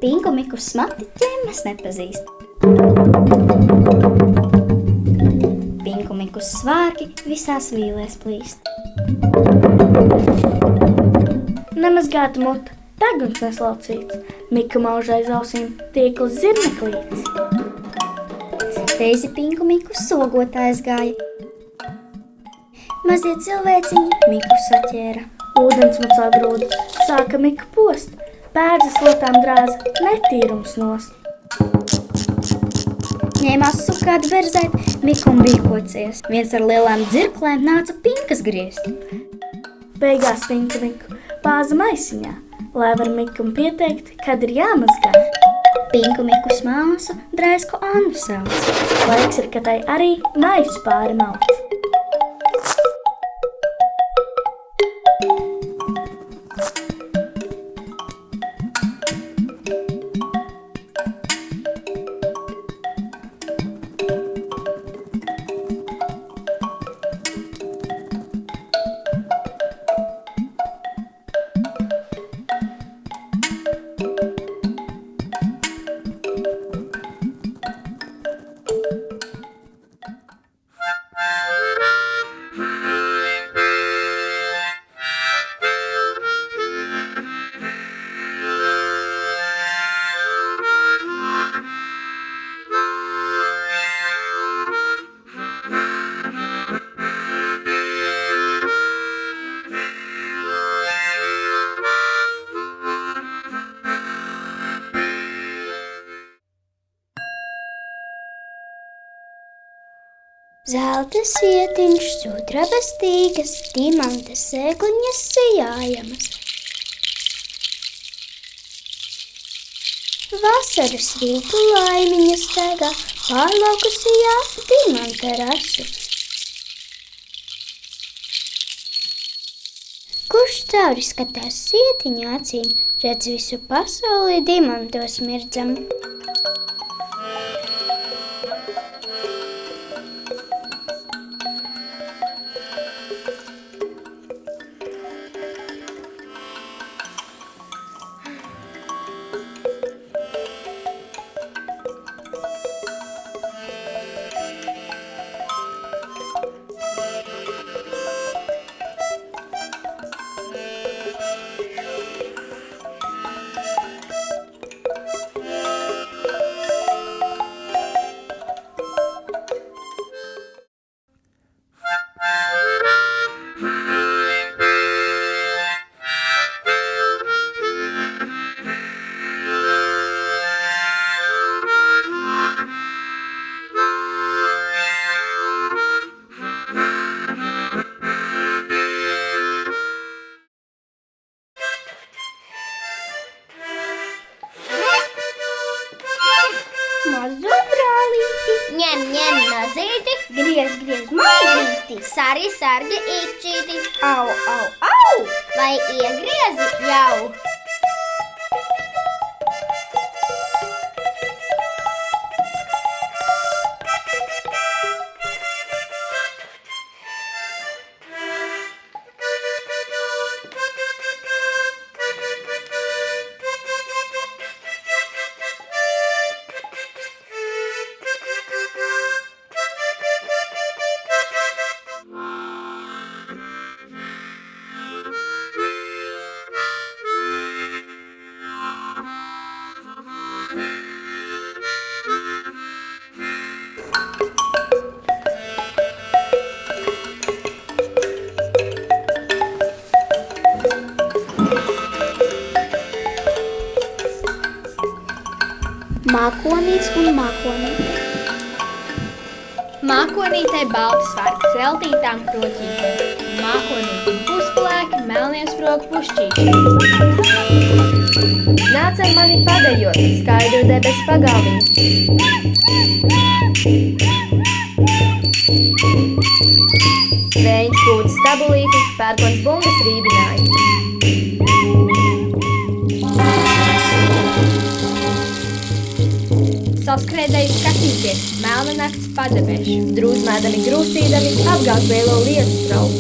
Pinku Miku smati ķemmes nepazīst. Pinku Miku svārki visās vīlēs plīst. Nemazgāta muta, deguns neslaucīts, Mika maužai ausīm tīkls zirneklīts. Reizi Pinku Miku sogotājs gāja. Mazie cilvēciņi Miku saķēra. Ūdens mucā grūda, sāka Mika post, pērdzes lotām drāza, netīrums nost. Ņēmās sukāt berzēt, Mikum bija kocies. Viens ar lielām dzirklēm nāca pinkas griezt. Beigās Pinku Miku bāza maisiņā, lai var Mikam pieteikt, kad ir jāmazgā. Pinku Mikus māsu Draisku Annu sauc. Laiks ir, ka tai arī maisus pāri mauc. Zelta sietiņš, sudraba stīgas, dimanta sēkliņas sijājamas. Vasaras rītu laimiņas staigā, pārlauku sijā dimanta rasu. Kurš cauri skatās sietiņu acīm, redz visu pasauli dimantos mirdzam. Mazo brālīti, Ņem nazīti, griez maizīti, sargi īkšķīti, au, vai iegriezi jau. Mākonīts un mākonīte. Mākonītei baltas svārki celtītām kroķītēm, mākonītim pusplēki, melnie sprogu pušķīši. Nāc ar mani padejot, skaidru debes pagalviņu. Vēņš pūtas tabulīti, pērkons bungas rībināja. Savskrēdēju skatīties, melna nakts padebeši, drūzmēdami grūstīdami, apgāz lielo lietu trauku.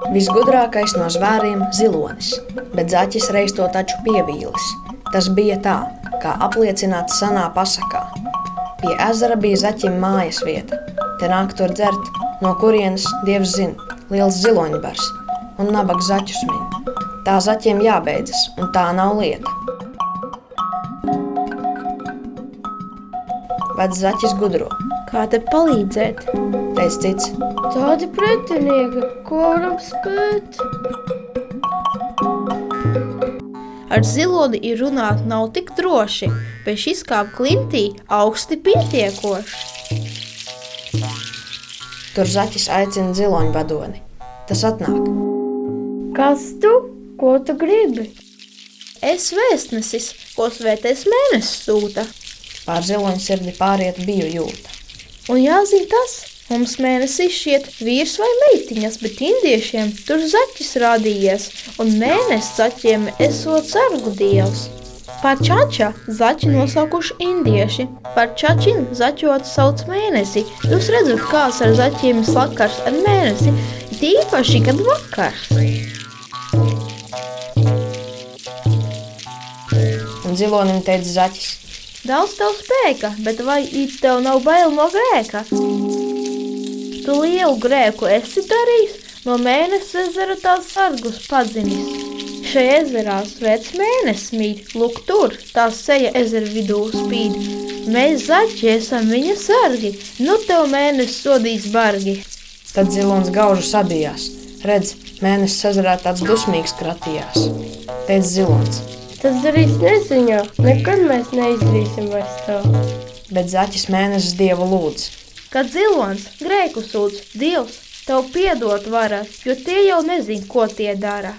Visgudrākais no zvēriem zilonis, bet zaķis reiz to taču pievīlis. Tas bija tā, kā apliecināts senā pasakā. Pie ezera bija zaķim mājas vieta, te nāk tur dzert, no kurienes Dievs zina, liels ziloņbars un nabaga zaķus min. Tā zaķiem jābeidzas, un tā nav lieta. Vecs zaķis gudro, Kā te palīdzēt? teic cits. Tādi pretinieki, ko varam spēt? Ar ziloni ir runāt nav tik droši, bet šis kāp klintī augsti pietiekoši. Tur zaķis aicina ziloņvadoni. Tas atnāk. Kas tu? Ko tu gribi? Es vēstnesis, ko svētais mēnesis sūta. Pār ziloņu sirdi pāriet biju jūta. Un jāzina tas, mums mēnesis šķiet vīrs vai meitiņas, bet indiešiem tur zaķis rādījies, un mēnesis zaķiem esot sargu dievs. Par čača zaķi nosaukuši indieši, par čačin zaķot sauc mēnesi. Jūs redzat, kāds ar zaķiem sakars ar mēnesi, tīpaši, kad vakars. Un zilonim teica zaķis. Daudz tev spēka, bet vai tev nav bail no grēka? Tu lielu grēku esi darījis, no mēnesis ezera tās sargus padzinis. Šajā ezerā svēts mēnesis mīt, lūk tur, tās seja ezera vidū spīd. Mēs zaķi esam viņa sargi, nu tev mēnesis sodīs bargi. Tad zilons gaužu sabijās. Redz, mēnesis ezerā tāds dusmīgs kratījās. Teica zilons. Tas darīs neziņā, nekad mēs neizdarīsim vairs tā. Bet zaķis mēnesis dievu lūdz. Kad zilons grēku sūdz, Dievs tev piedot vara, jo tie jau nezin, ko tie dara.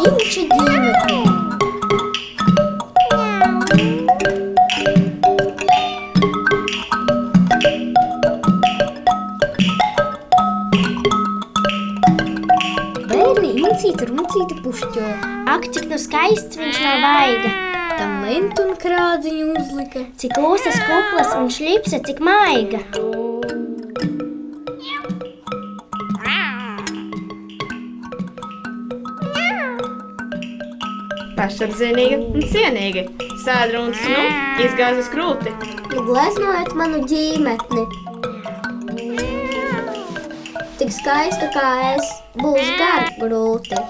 Inči ģimene. Bērni incīti runcīti pušķo. Ak, cik nu skaists viņš nav vaiga. Tam lentu un krādziņu uzlika. Cik ūsas kuplas un šļipse, cik maiga. Pašapziņīga un cienīga. Sēdra un snu izgāz uz krūti. Nu gleznojot manu ģīmetni. Tik skaista kā es, būs gar grūti.